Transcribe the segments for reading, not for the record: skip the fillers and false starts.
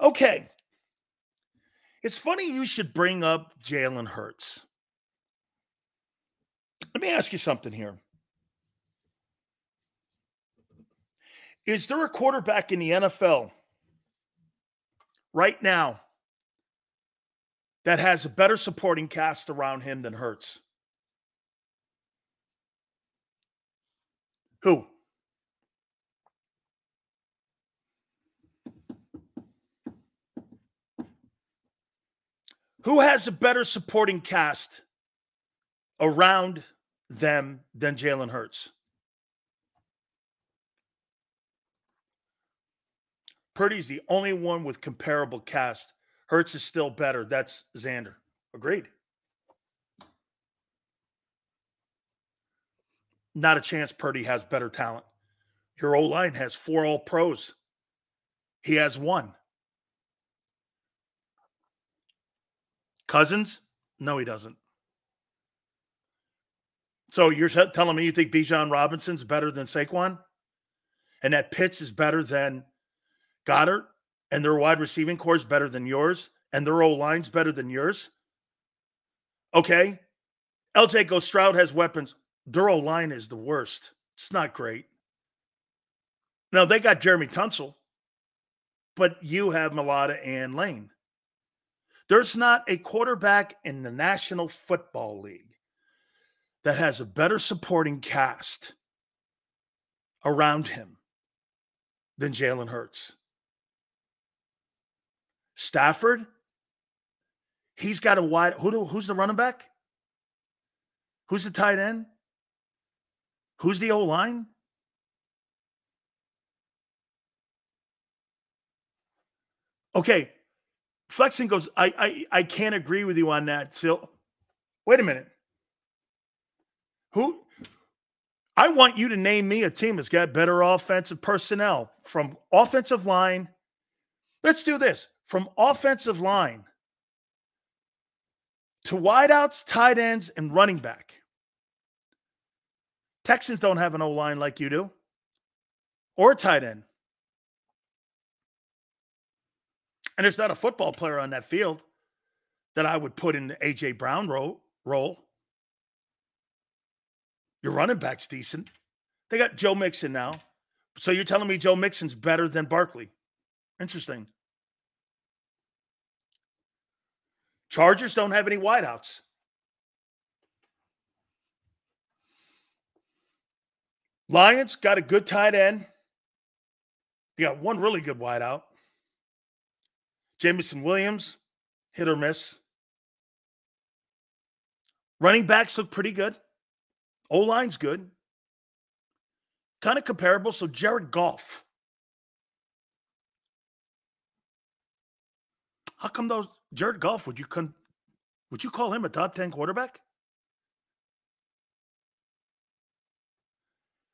Okay. It's funny you should bring up Jalen Hurts. Let me ask you something here. Is there a quarterback in the NFL right now that has a better supporting cast around him than Hurts? Who? Who has a better supporting cast around them than Jalen Hurts? Purdy's the only one with comparable cast. Hurts is still better. That's Xander. Agreed. Not a chance Purdy has better talent. Your O-line has 4 All-Pros. He has 1. Cousins? No, he doesn't. So you're telling me you think Bijan Robinson's better than Saquon? And that Pitts is better than Goddard? And their wide receiving core is better than yours? And their O-line's better than yours? Okay. LJ Stroud has weapons. Their O-line is the worst. It's not great. Now, they got Jeremy Tunsil, but you have Mulata and Lane. There's not a quarterback in the National Football League that has a better supporting cast around him than Jalen Hurts. Stafford, he's got a wide. Who's the running back? Who's the tight end? Who's the O-line? Okay. Flexing goes, I can't agree with you on that. So, wait a minute. Who? I want you to name me a team that's got better offensive personnel from offensive line. Let's do this. From offensive line to wideouts, tight ends, and running back. Texans don't have an O-line like you do. Or a tight end. And there's not a football player on that field that I would put in the A.J. Brown role. Your running back's decent. They got Joe Mixon now. So you're telling me Joe Mixon's better than Barkley? Interesting. Chargers don't have any wideouts. Lions got a good tight end. They got one really good wideout. Jameson Williams, hit or miss. Running backs look pretty good. O-line's good. Kind of comparable. So Jared Goff. How come those Jared Goff, would you call him a top 10 quarterback?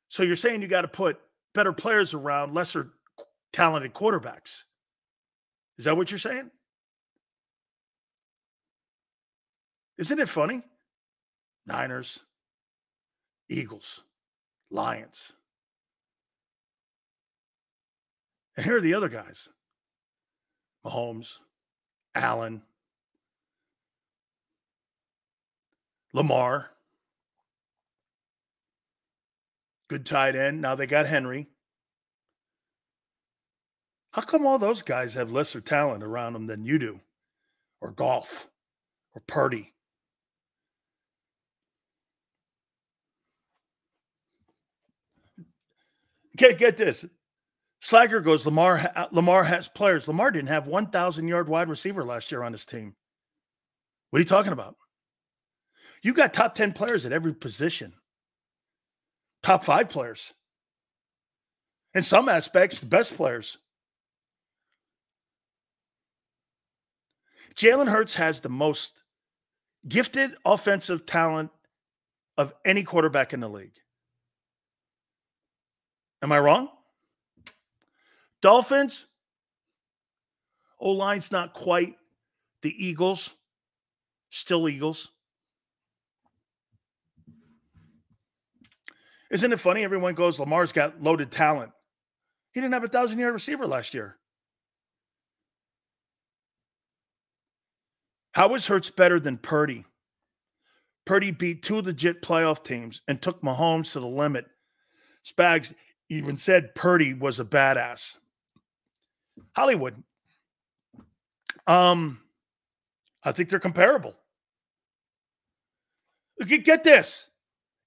So you're saying you got to put better players around lesser talented quarterbacks. Is that what you're saying? Isn't it funny? Niners, Eagles, Lions. And here are the other guys. Mahomes, Allen, Lamar. Good tight end. Now they got Henry. How come all those guys have lesser talent around them than you do? Or Golf? Or Purdy? Get this. Slager goes, Lamar has players. Lamar didn't have 1,000-yard wide receiver last year on his team. What are you talking about? You got top 10 players at every position. Top 5 players. In some aspects, the best players. Jalen Hurts has the most gifted offensive talent of any quarterback in the league. Am I wrong? Dolphins, O-line's not quite the Eagles. Still Eagles. Isn't it funny? Everyone goes, Lamar's got loaded talent. He didn't have a 1,000-yard receiver last year. How is Hurts better than Purdy? Purdy beat two legit playoff teams and took Mahomes to the limit. Spags even said Purdy was a badass. Hollywood. I think they're comparable. Get this.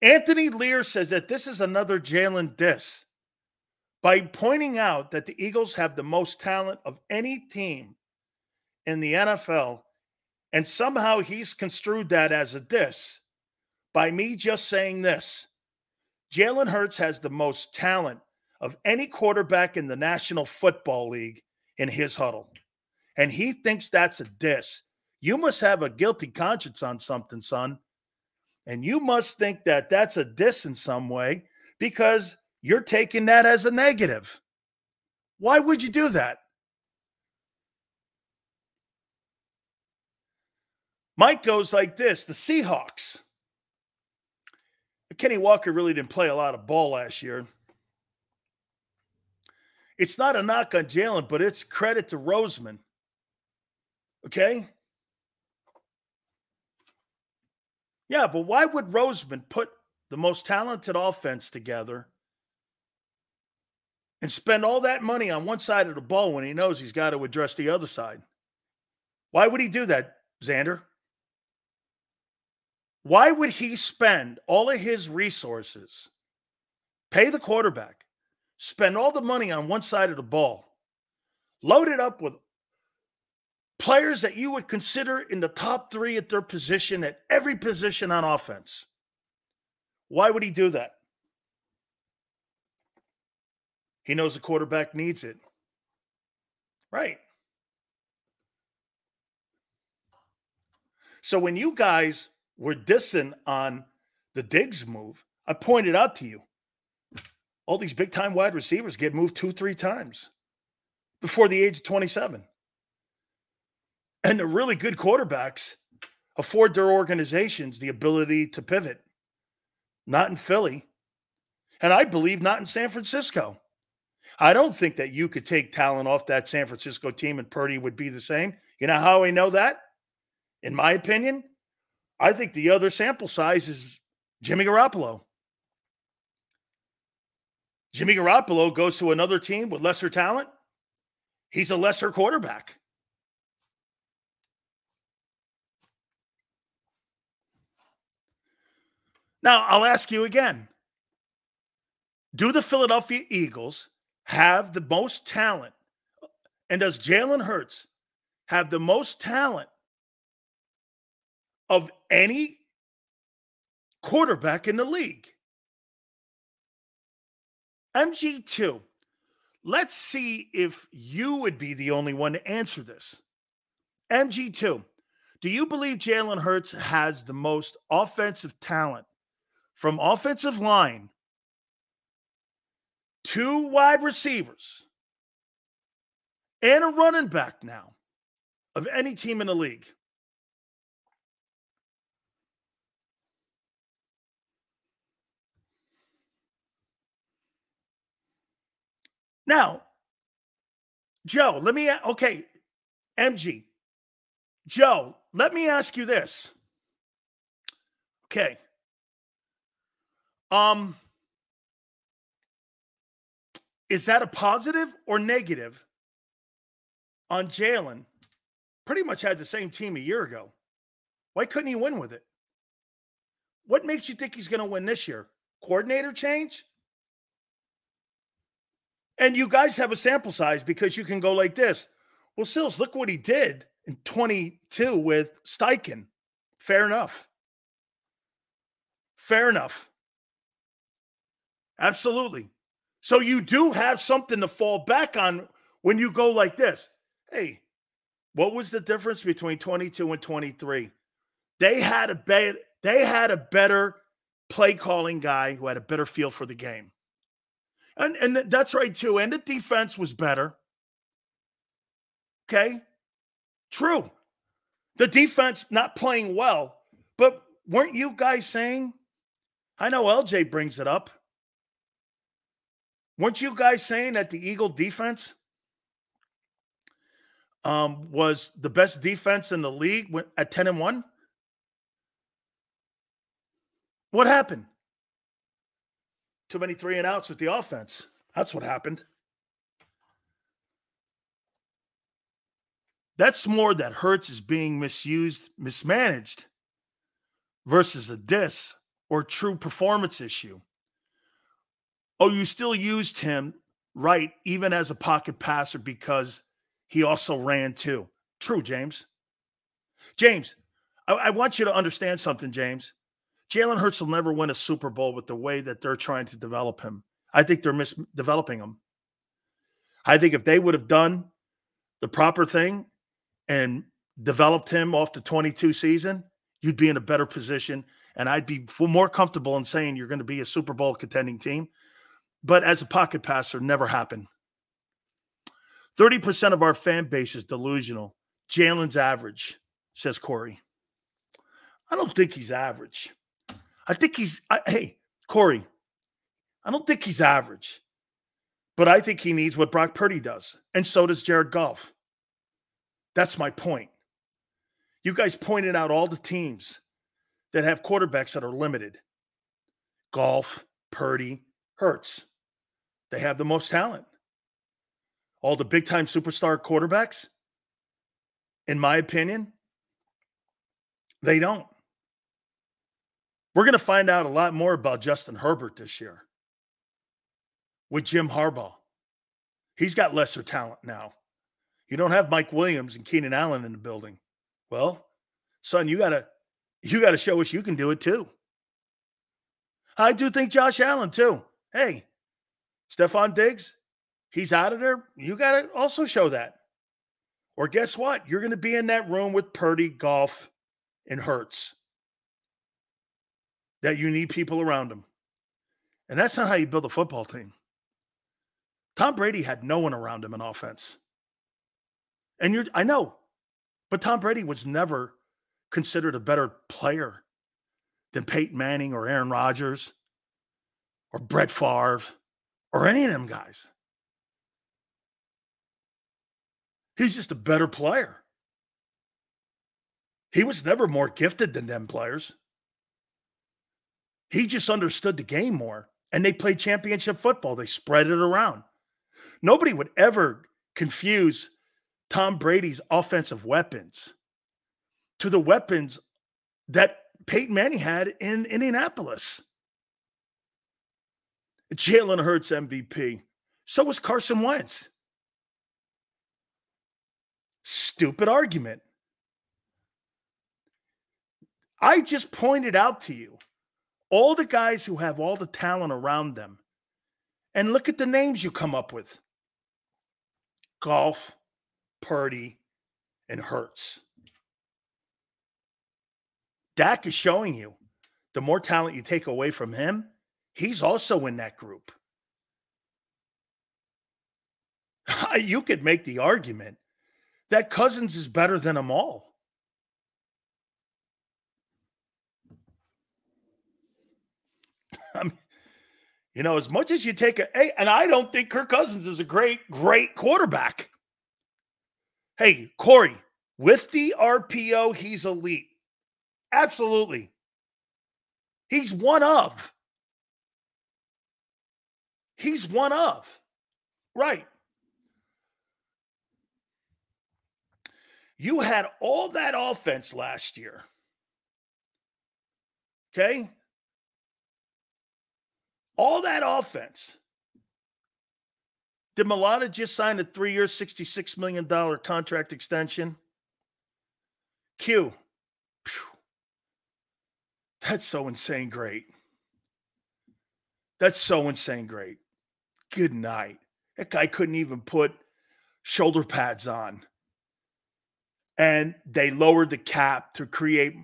Anthony Lear says that this is another Jalen diss by pointing out that the Eagles have the most talent of any team in the NFL, and somehow he's construed that as a diss by me just saying this. Jalen Hurts has the most talent of any quarterback in the National Football League in his huddle, and he thinks that's a diss. You must have a guilty conscience on something, son. And you must think that that's a diss in some way because you're taking that as a negative. Why would you do that? Mike goes like this. The Seahawks. Kenny Walker really didn't play a lot of ball last year. It's not a knock on Jalen, but it's credit to Roseman. Okay? Yeah, but why would Roseman put the most talented offense together and spend all that money on one side of the ball when he knows he's got to address the other side? Why would he do that, Xander? Why would he spend all of his resources, pay the quarterback, spend all the money on one side of the ball, load it up with players that you would consider in the top three at their position, at every position on offense? Why would he do that? He knows the quarterback needs it. Right. So when you guys were dissing on the Diggs move, I pointed out to you, all these big-time wide receivers get moved 2-3 times before the age of 27. And the really good quarterbacks afford their organizations the ability to pivot. Not in Philly. And I believe not in San Francisco. I don't think that you could take talent off that San Francisco team and Purdy would be the same. You know how I know that? In my opinion, I think the other sample size is Jimmy Garoppolo. Jimmy Garoppolo goes to another team with lesser talent. He's a lesser quarterback. Now, I'll ask you again. Do the Philadelphia Eagles have the most talent? And does Jalen Hurts have the most talent of any quarterback in the league? MG2, let's see if you would be the only one to answer this. MG2, do you believe Jalen Hurts has the most offensive talent from offensive line to wide receivers and a running back now of any team in the league? Now, Joe, MG, Joe, let me ask you this. Okay. Is that a positive or negative on Jalen? Pretty much had the same team a year ago. Why couldn't he win with it? What makes you think he's going to win this year? Coordinator change? And you guys have a sample size because you can go like this. Well, Sills, look what he did in 22 with Steichen. Fair enough. Fair enough. Absolutely. So you do have something to fall back on when you go like this. Hey, what was the difference between 22 and 23? They had a better play calling guy who had a better feel for the game. And that's right too. And the defense was better. Okay? True. The defense not playing well, but weren't you guys saying, I know LJ brings it up, weren't you guys saying that the Eagle defense was the best defense in the league at 10-1. What happened? Too many 3-and-outs with the offense. That's what happened. That's more that Hurts is being misused, mismanaged versus a diss or true performance issue. Oh, you still used him, right, even as a pocket passer because he also ran too. True, James. James, I want you to understand something, James. Jalen Hurts will never win a Super Bowl with the way that they're trying to develop him. I think they're misdeveloping him. I think if they would have done the proper thing and developed him off the 22 season, you'd be in a better position. And I'd be more comfortable in saying you're going to be a Super Bowl contending team. But as a pocket passer, never happened. 30% of our fan base is delusional. Jalen's average, says Corey. I don't think he's average. I think hey, Corey, I don't think he's average. But I think he needs what Brock Purdy does. And so does Jared Goff. That's my point. You guys pointed out all the teams that have quarterbacks that are limited. Goff, Purdy, Hurts. They have the most talent. All the big-time superstar quarterbacks, in my opinion, they don't. We're going to find out a lot more about Justin Herbert this year with Jim Harbaugh. He's got lesser talent now. You don't have Mike Williams and Keenan Allen in the building. Well, son, you gotta show us you can do it too. I do think Josh Allen too. Hey, Stephon Diggs, he's out of there. You gotta also show that. Or guess what? You're going to be in that room with Purdy, Goff, and Hurts. That you need people around him. And that's not how you build a football team. Tom Brady had no one around him in offense. And I know, but Tom Brady was never considered a better player than Peyton Manning or Aaron Rodgers or Brett Favre or any of them guys. He's just a better player. He was never more gifted than them players. He just understood the game more, and they played championship football. They spread it around. Nobody would ever confuse Tom Brady's offensive weapons to the weapons that Peyton Manning had in Indianapolis. Jalen Hurts MVP. So was Carson Wentz. Stupid argument. I just pointed out to you all the guys who have all the talent around them. And look at the names you come up with. Goff, Purdy, and Hurts. Dak is showing you the more talent you take away from him, he's also in that group. You could make the argument that Cousins is better than them all. I mean, you know, as much as you take and I don't think Kirk Cousins is a great quarterback. Hey, Corey, with the RPO, he's elite. Absolutely. He's one of. He's one of. Right. You had all that offense last year. Okay? All that offense. Did Milata just sign a 3-year, $66 million contract extension? Q. Phew. That's so insane great. That's so insane great. Good night. That guy couldn't even put shoulder pads on. And they lowered the cap to create.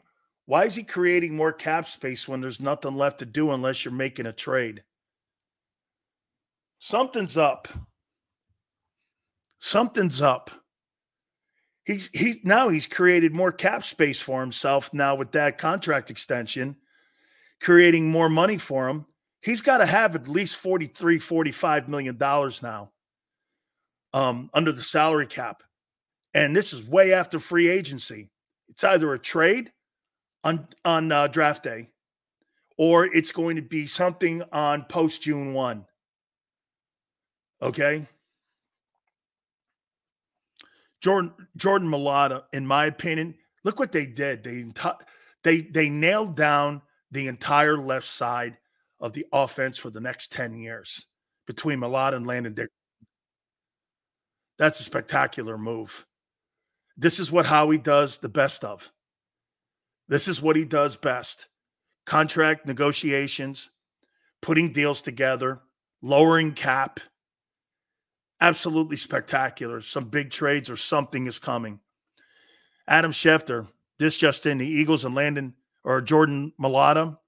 Why is he creating more cap space when there's nothing left to do unless you're making a trade? Something's up. Something's up. He's created more cap space for himself now with that contract extension, creating more money for him. He's got to have at least $43, $45 million now under the salary cap. and this is way after free agency. It's either a trade on draft day, or it's going to be something on post June 1. Okay. Jordan Mailata, in my opinion, look what they did. They nailed down the entire left side of the offense for the next 10 years between Mailata and Landon Dickerson. That's a spectacular move. This is what Howie does the best of. This is what he does best. Contract negotiations, putting deals together, lowering cap. Absolutely spectacular. Some big trades or something is coming. Adam Schefter, this just in, the Eagles and Jordan Mailata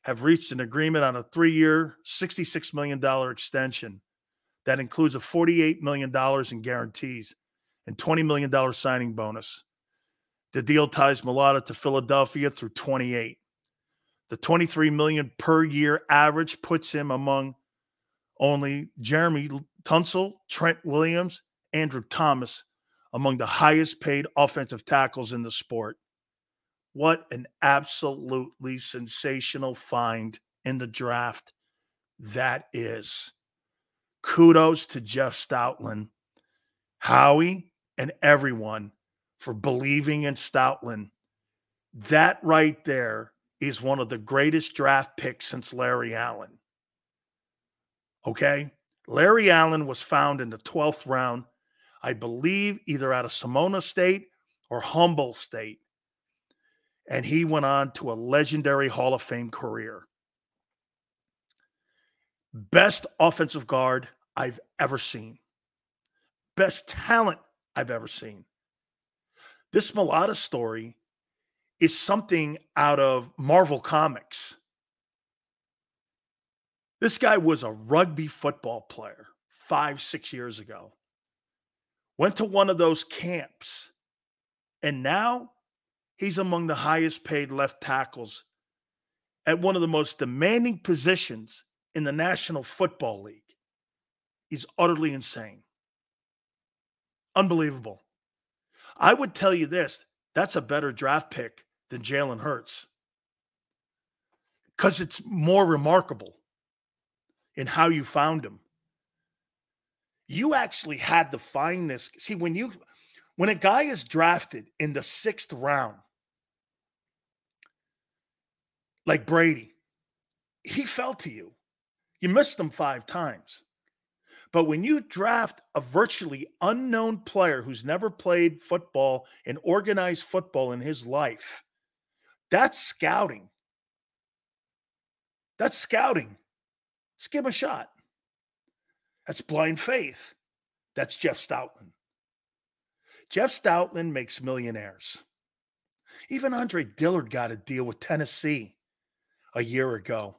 have reached an agreement on a 3-year, $66 million extension that includes a $48 million in guarantees and $20 million signing bonus. The deal ties Mailata to Philadelphia through 28. The $23 million per year average puts him among only Jeremy Tunsil, Trent Williams, Andrew Thomas among the highest paid offensive tackles in the sport. What an absolutely sensational find in the draft that is. Kudos to Jeff Stoutland, Howie, and everyone for believing in Stoutland. That right there is one of the greatest draft picks since Larry Allen. Okay? Larry Allen was found in the 12th round, I believe either out of Simona State or Humboldt State. And he went on to a legendary Hall of Fame career. Best offensive guard I've ever seen. Best talent I've ever seen. This Mailata story is something out of Marvel Comics. This guy was a rugby football player 5-6 years ago. Went to one of those camps, and now he's among the highest paid left tackles at one of the most demanding positions in the National Football League. He's utterly insane. Unbelievable. I would tell you this, that's a better draft pick than Jalen Hurts, because it's more remarkable in how you found him. You actually had to find this. See, when a guy is drafted in the 6th round, like Brady, he fell to you. You missed him 5 times. But when you draft a virtually unknown player who's never played football and organized football in his life, that's scouting. That's scouting. Let's give him a shot. That's blind faith. That's Jeff Stoutland. Jeff Stoutland makes millionaires. Even Andre Dillard got a deal with Tennessee a year ago.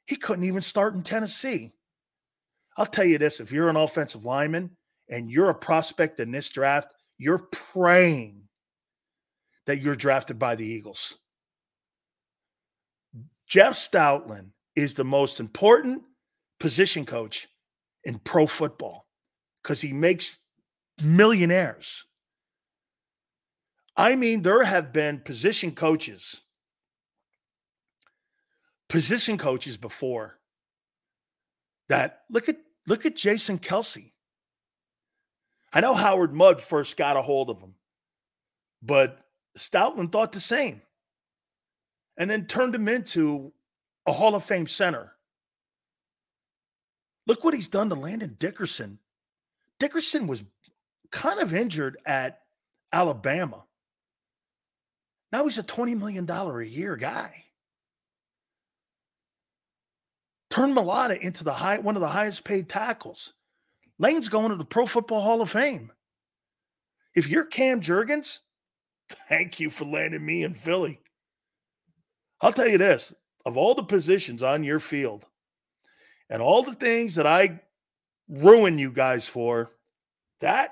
He couldn't even start in Tennessee. I'll tell you this, if you're an offensive lineman and you're a prospect in this draft, you're praying that you're drafted by the Eagles. Jeff Stoutland is the most important position coach in pro football because he makes millionaires. I mean, there have been position coaches before that. Look at Jason Kelsey. I know Howard Mudd first got a hold of him, but Stoutland thought the same and then turned him into a Hall of Fame center. Look what he's done to Landon Dickerson. Dickerson was kind of injured at Alabama. Now he's a $20 million a year guy. Turned Mailata into one of the highest paid tackles. Lane's going to the Pro Football Hall of Fame. If you're Cam Jurgens, thank you for landing me in Philly. I'll tell you this, of all the positions on your field and all the things that I ruin you guys for, that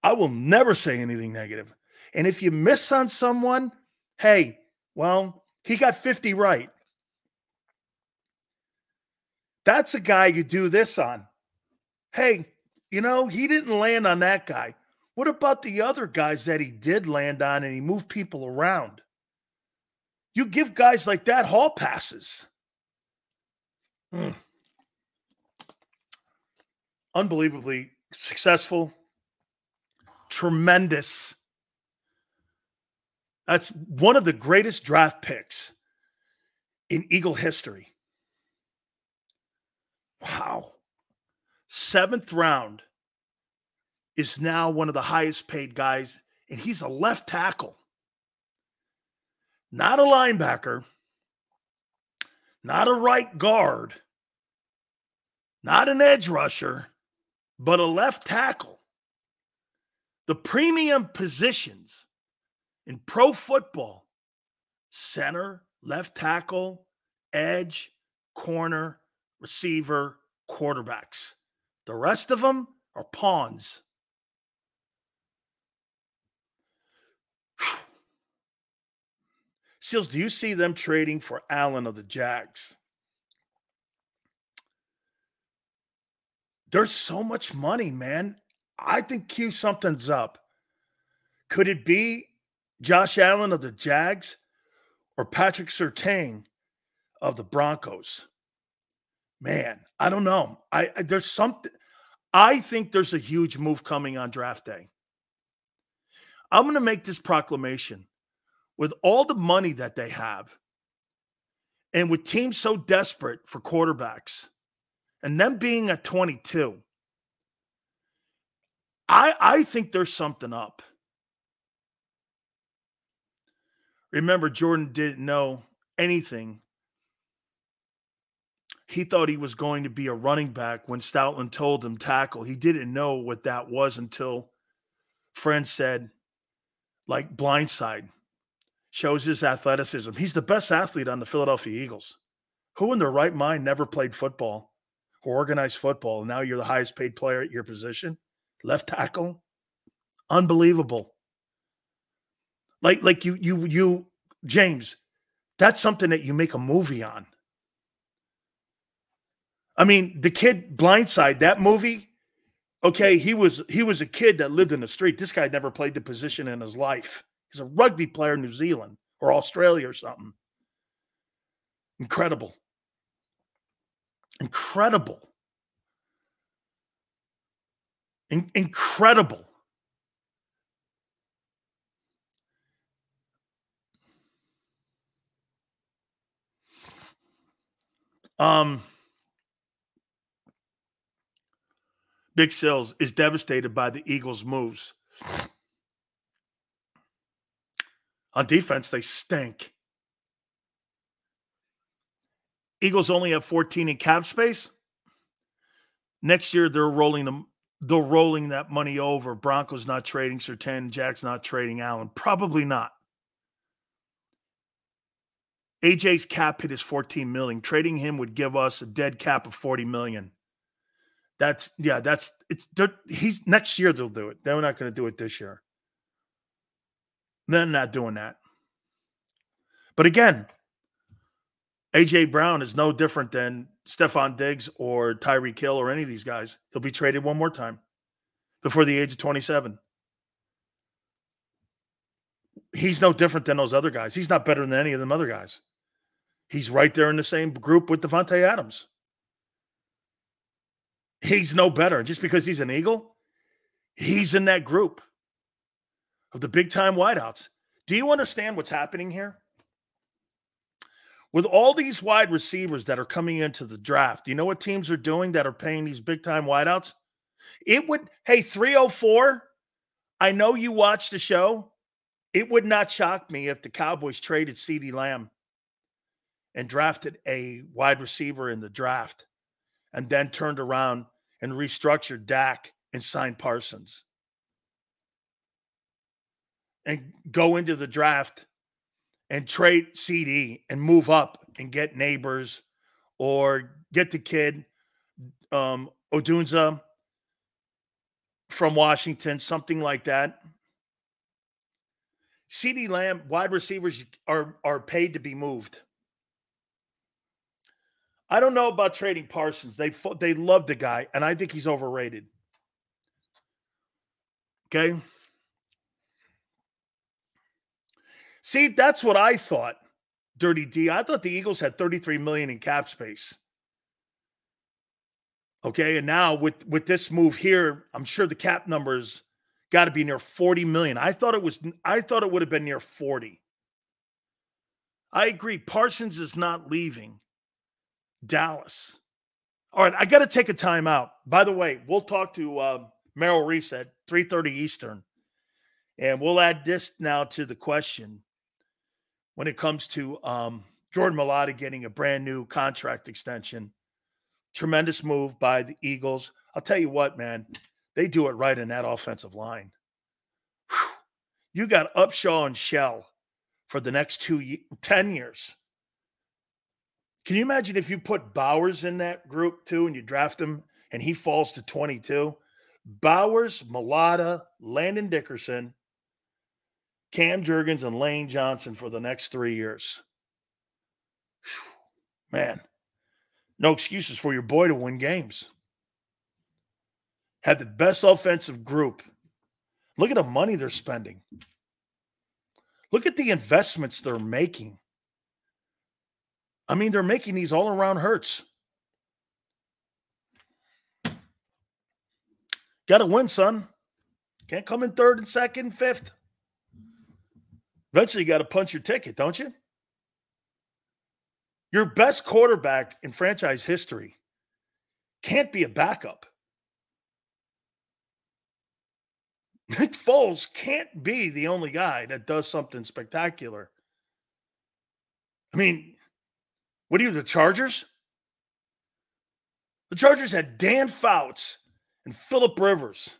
I will never say anything negative. And if you miss on someone, hey, well, he got 50 right. That's a guy you do this on. Hey, he didn't land on that guy. What about the other guys that he did land on and he moved people around? You give guys like that hall passes. Unbelievably successful, tremendous. That's one of the greatest draft picks in Eagle history. Wow. 7th round is now one of the highest paid guys, and he's a left tackle. Not a linebacker, not a right guard, not an edge rusher, but a left tackle. The premium positions in pro football: center, left tackle, edge, corner, receiver, quarterbacks. The rest of them are pawns. Seals, do you see them trading for Allen of the Jags? There's so much money, man. I think something's up. Could it be Josh Allen of the Jags or Patrick Surtain of the Broncos? Man, I don't know. There's something. I think there's a huge move coming on draft day. I'm going to make this proclamation. With all the money that they have, and with teams so desperate for quarterbacks, and them being at 22, I think there's something up. Remember, Jordan didn't know anything. He thought he was going to be a running back when Stoutland told him tackle. He didn't know what that was until friends said, like, blindside. Shows his athleticism. He's the best athlete on the Philadelphia Eagles. Who in their right mind never played football or organized football, and now you're the highest paid player at your position? Left tackle? Unbelievable. Like you, James, that's something that you make a movie on. I mean, the kid Blindside, that movie, okay, he was a kid that lived in the street. This guy never played the position in his life. He's a rugby player in New Zealand or Australia or something. Incredible. Incredible. Incredible. Big Sills is devastated by the Eagles' moves. On defense, they stink. Eagles only have 14 in cap space. Next year, they're rolling that money over. Broncos not trading Surtain, Jags not trading Allen. Probably not. AJ's cap hit is $14 million. Trading him would give us a dead cap of $40 million. He's next year they'll do it. They're not going to do it this year. They're not doing that. But again, A.J. Brown is no different than Stephon Diggs or Tyreek Hill or any of these guys. He'll be traded one more time before the age of 27. He's no different than those other guys. He's not better than any of them other guys. He's right there in the same group with Devontae Adams. He's no better. Just because he's an Eagle, he's in that group of the big-time wideouts. Do you understand what's happening here? With all these wide receivers that are coming into the draft, you know what teams are doing that are paying these big-time wideouts? Hey, 304, I know you watched the show. It would not shock me if the Cowboys traded CeeDee Lamb and drafted a wide receiver in the draft and then turned around and restructured Dak and signed Parsons. And go into the draft and trade CD and move up and get Neighbors or get the kid Odunze from Washington, something like that. CeeDee Lamb, wide receivers are paid to be moved. I don't know about trading Parsons. They love the guy, and I think he's overrated. Okay. See, that's what I thought, Dirty D. I thought the Eagles had $33 million in cap space. Okay, and now with this move here, I'm sure the cap numbers got to be near 40 million. I thought it would have been near 40. I agree. Parsons is not leaving Dallas. All right, I got to take a timeout. By the way, we'll talk to Merrill Reese at 3:30 Eastern, and we'll add this now to the question when it comes to Jordan Mailata getting a brand new contract extension. Tremendous move by the Eagles. I'll tell you what, man, they do it right in that offensive line. Whew. You got Upshaw and Shell for the next 10 years. Can you imagine if you put Bowers in that group too and you draft him and he falls to 22? Bowers, Mailata, Landon Dickerson, Cam Jurgens, and Lane Johnson for the next 3 years. Whew. Man, no excuses for your boy to win games. Had the best offensive group. Look at the money they're spending. Look at the investments they're making. I mean, they're making these all-around hurts. Got to win, son. Can't come in third and second and fifth. Eventually, you got to punch your ticket, don't you? Your best quarterback in franchise history can't be a backup. Nick Foles can't be the only guy that does something spectacular. I mean, what are you, the Chargers? The Chargers had Dan Fouts and Phillip Rivers.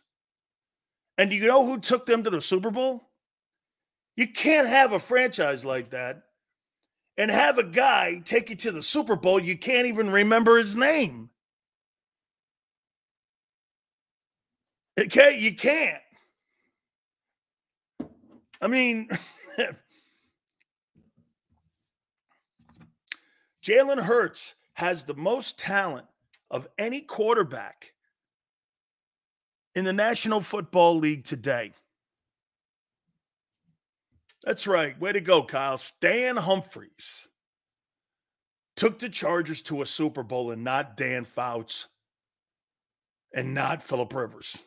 And do you know who took them to the Super Bowl? You can't have a franchise like that and have a guy take you to the Super Bowl. You can't even remember his name. Okay, you can't. I mean, Jalen Hurts has the most talent of any quarterback in the National Football League today. That's right. Way to go, Kyle. Stan Humphries took the Chargers to a Super Bowl and not Dan Fouts and not Phillip Rivers.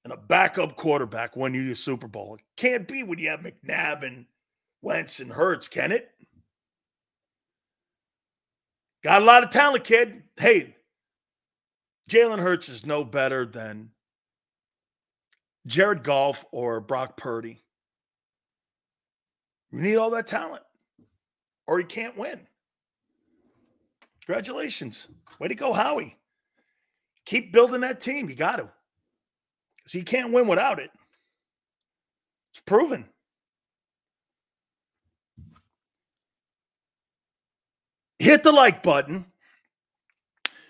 And a backup quarterback won you a Super Bowl. It can't be when you have McNabb and Wentz and Hurts, can it? Got a lot of talent, kid. Hey, Jalen Hurts is no better than Jared Goff or Brock Purdy. You need all that talent or you can't win. Congratulations. Way to go, Howie. Keep building that team. You got to. Because you can't win without it. It's proven. Hit the like button.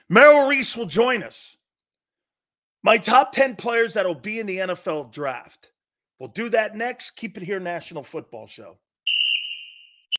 Merrill Reese will join us. My top 10 players that will be in the NFL draft. We'll do that next. Keep it here, National Football Show.